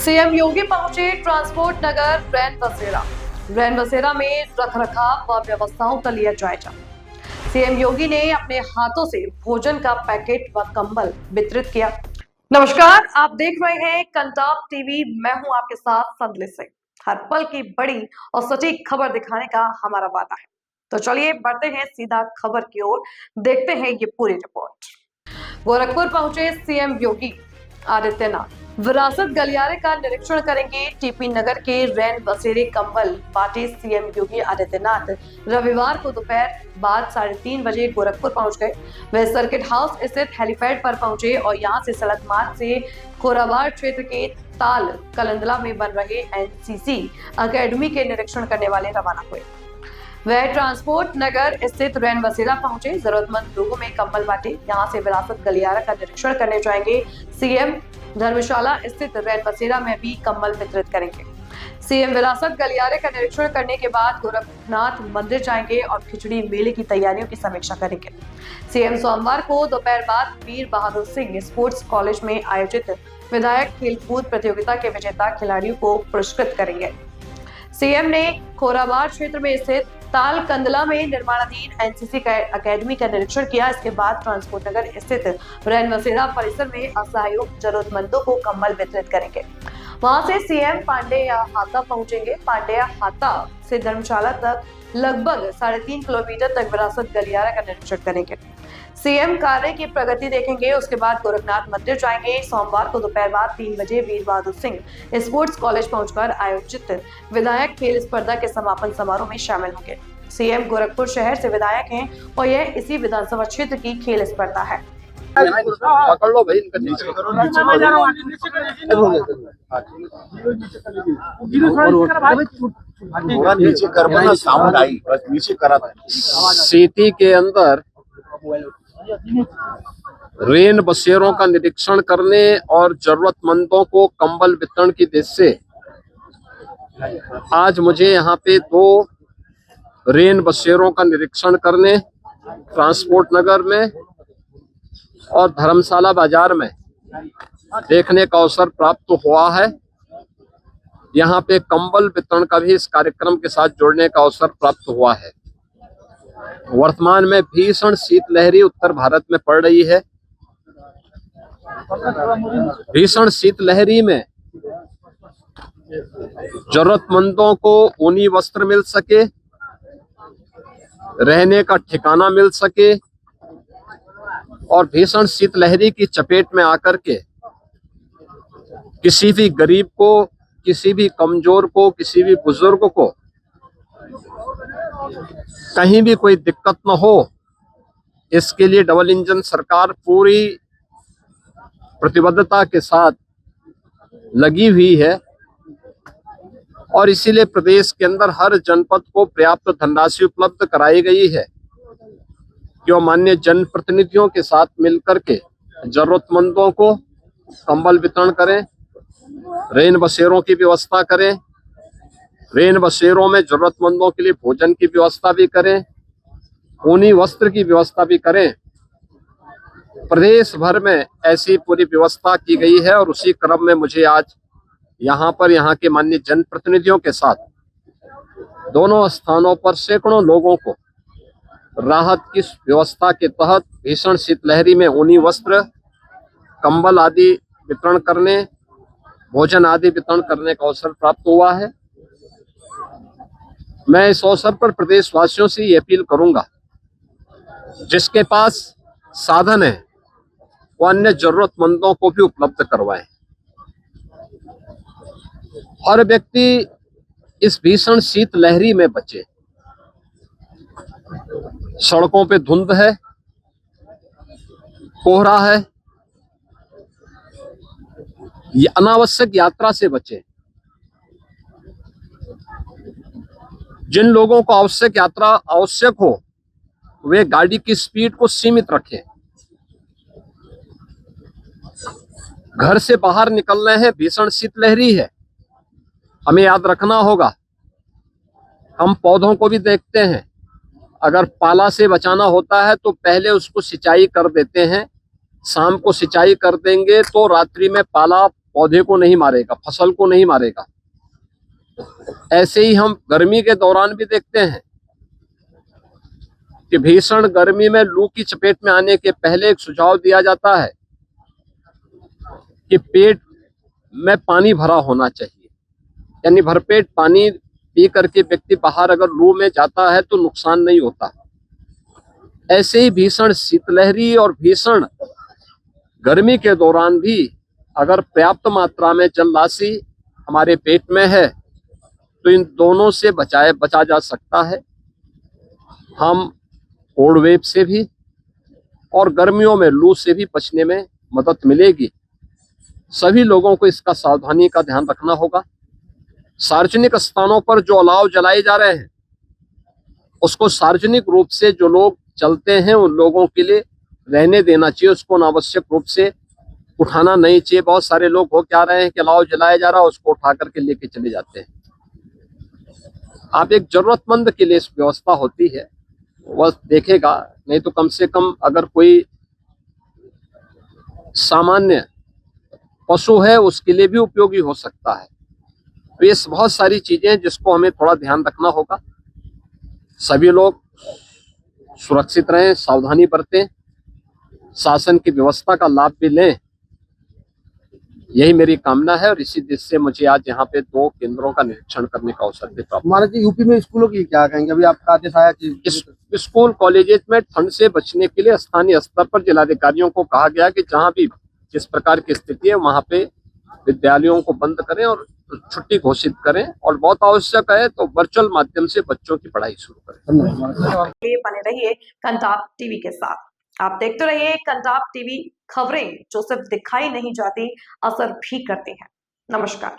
CM योगी पहुंचे transport नगर रैन बसेरा में रखरखाव व व्यवस्थाओं का लिया जायजा। सीएम योगी ने अपने हाथों से भोजन का पैकेट व कंबल वितरित किया। नमस्कार, आप देख रहे हैं कंटाप टीवी। मैं हूं आपके साथ संदली सिंह। हर पल की बड़ी और सटीक खबर दिखाने का हमारा वादा है। तो चलिए बढ़ते हैं सीधा खबर की ओर, देखते हैं ये पूरी रिपोर्ट। गोरखपुर पहुंचे सीएम योगी आदित्यनाथ। विरासत गलियारे का निरीक्षण करेंगे। टीपी नगर के रैन बसेरे कंबल बांटे सीएम योगी आदित्यनाथ रविवार को दोपहर बाद 3:30 बजे गोरखपुर पहुंच गए। वे सर्किट हाउस स्थित हेलीपैड पर पहुंचे और यहां से सड़क मार्ग से खोराबाड़ क्षेत्र के ताल कलंदला में बन रहे एनसीसी अकेडमी के निरीक्षण करने वाले रवाना हुए। वह ट्रांसपोर्ट नगर स्थित रैन बसेरा पहुंचे। जरूरतमंद लोगों में कंबल बांटे। यहां से विरासत गलियारा का निरीक्षण करने जाएंगे। सीएम धर्मशाला स्थित रैन बसेरा में भी कंबल वितरित करेंगे। सीएम विरासत गलियारे का निरीक्षण करने के बाद गोरखनाथ मंदिर जाएंगे और खिचड़ी मेले की तैयारियों की समीक्षा करेंगे। सीएम सोमवार को दोपहर बाद वीर बहादुर सिंह स्पोर्ट्स कॉलेज में आयोजित विधायक खेलकूद प्रतियोगिता के विजेता खिलाड़ियों को पुरस्कृत करेंगे। सीएम ने खोराबाड़ क्षेत्र में स्थित ताल कंदला में निर्माणाधीन एनसीसी अकेडमी का निरीक्षण किया। इसके बाद ट्रांसपोर्ट नगर स्थित रैन बसेरा परिसर में असहाय जरूरतमंदों को कंबल वितरित करेंगे। वहां से सीएम पांडेया हाता पहुंचेंगे। पांडेया हाता से धर्मशाला तक लगभग 3.5 किलोमीटर तक विरासत गलियारा का निरीक्षण करेंगे। सीएम कार्य की प्रगति देखेंगे। उसके बाद गोरखनाथ मंदिर जाएंगे। सोमवार को दोपहर बाद 3 बजे वीर बहादुर सिंह स्पोर्ट्स कॉलेज पहुंचकर आयोजित विधायक खेल स्पर्धा के समापन समारोह में शामिल होंगे। सीएम गोरखपुर शहर से विधायक हैं और यह इसी विधानसभा क्षेत्र की खेल स्पर्धा है। पकड़ लो भाई, इनका नीचे कर साउंड आई, बस नीचे करा था। सिटी के अंदर रेन बसेरों का निरीक्षण करने और जरूरतमंदों को कंबल वितरण की दृष्टि से आज मुझे यहाँ पे 2 रेन बसेरों का निरीक्षण करने ट्रांसपोर्ट नगर में और धर्मशाला बाजार में देखने का अवसर प्राप्त हुआ है। यहाँ पे कंबल वितरण का भी इस कार्यक्रम के साथ जोड़ने का अवसर प्राप्त हुआ है। वर्तमान में भीषण शीतलहरी उत्तर भारत में पड़ रही है। भीषण शीतलहरी में जरूरतमंदों को ऊनी वस्त्र मिल सके, रहने का ठिकाना मिल सके और भीषण शीतलहरी की चपेट में आकर के किसी भी गरीब को, किसी भी कमजोर को, किसी भी बुजुर्ग को कहीं भी कोई दिक्कत न हो, इसके लिए डबल इंजन सरकार पूरी प्रतिबद्धता के साथ लगी हुई है और इसीलिए प्रदेश के अंदर हर जनपद को पर्याप्त धनराशि उपलब्ध कराई गई है कि वो माननीय जनप्रतिनिधियों के साथ मिलकर के जरूरतमंदों को कंबल वितरण करें, रेन बसेरों की व्यवस्था करें, रेन बसेरों में जरूरतमंदों के लिए भोजन की व्यवस्था भी करें, ऊनी वस्त्र की व्यवस्था भी करें। प्रदेश भर में ऐसी पूरी व्यवस्था की गई है और उसी क्रम में मुझे आज यहाँ के माननीय जनप्रतिनिधियों के साथ दोनों स्थानों पर सैकड़ों लोगों को राहत की व्यवस्था के तहत भीषण शीतलहरी में ऊनी वस्त्र, कंबल आदि वितरण करने, भोजन आदि वितरण करने का अवसर प्राप्त हुआ है। मैं इस अवसर पर प्रदेशवासियों से ये अपील करूंगा, जिसके पास साधन है वो अन्य जरूरतमंदों को भी उपलब्ध करवाएं। हर व्यक्ति इस भीषण शीतलहरी में बचे। सड़कों पे धुंध है, कोहरा है, ये अनावश्यक यात्रा से बचे। जिन लोगों को आवश्यक यात्रा आवश्यक हो, वे गाड़ी की स्पीड को सीमित रखें। घर से बाहर निकल रहे हैं, भीषण शीतलहरी है, हमें याद रखना होगा। हम पौधों को भी देखते हैं, अगर पाला से बचाना होता है तो पहले उसको सिंचाई कर देते हैं। शाम को सिंचाई कर देंगे तो रात्रि में पाला पौधे को नहीं मारेगा, फसल को नहीं मारेगा। ऐसे ही हम गर्मी के दौरान भी देखते हैं कि भीषण गर्मी में लू की चपेट में आने के पहले एक सुझाव दिया जाता है कि पेट में पानी भरा होना चाहिए, यानी भरपेट पानी पी करके व्यक्ति बाहर अगर लू में जाता है तो नुकसान नहीं होता। ऐसे ही भीषण शीतलहरी और भीषण गर्मी के दौरान भी अगर पर्याप्त मात्रा में जल राशि हमारे पेट में है तो इन दोनों से बचा जा सकता है। हम कोल्ड वेव से भी और गर्मियों में लू से भी बचने में मदद मिलेगी। सभी लोगों को इसका सावधानी का ध्यान रखना होगा। सार्वजनिक स्थानों पर जो अलाव जलाए जा रहे हैं उसको सार्वजनिक रूप से जो लोग चलते हैं उन लोगों के लिए रहने देना चाहिए, उसको अनावश्यक रूप से उठाना नहीं चाहिए। बहुत सारे लोग हो क्या रहे हैं कि अलाव जलाया जा रहा है उसको उठा करके लेके चले जाते हैं। आप एक जरूरतमंद के लिए इस व्यवस्था होती है वह देखेगा, नहीं तो कम से कम अगर कोई सामान्य पशु है उसके लिए भी उपयोगी हो सकता है। तो ये बहुत सारी चीजें हैं जिसको हमें थोड़ा ध्यान रखना होगा। सभी लोग सुरक्षित रहें, सावधानी बरतें, शासन की व्यवस्था का लाभ भी लें, यही मेरी कामना है। और इसी दृष्टि से मुझे आज यहाँ पे 2 केंद्रों का निरीक्षण करने का अवसर भी प्राप्त। हमारे जी यूपी में स्कूलों की क्या कहेंगे? अभी आपका आदेश आया कि स्कूल कॉलेजेस में ठंड से बचने के लिए स्थानीय स्तर पर जिलाधिकारियों को कहा गया कि जहां भी जिस प्रकार की स्थिति है वहां पे विद्यालयों को बंद करें और छुट्टी घोषित करें, और बहुत आवश्यक है तो वर्चुअल माध्यम से बच्चों की पढ़ाई शुरू करें। बने रहिए कंटाप टीवी के साथ। आप देखते रहिए कंटाप टीवी, खबरें जो सिर्फ दिखाई नहीं जाती असर भी करती हैं। नमस्कार।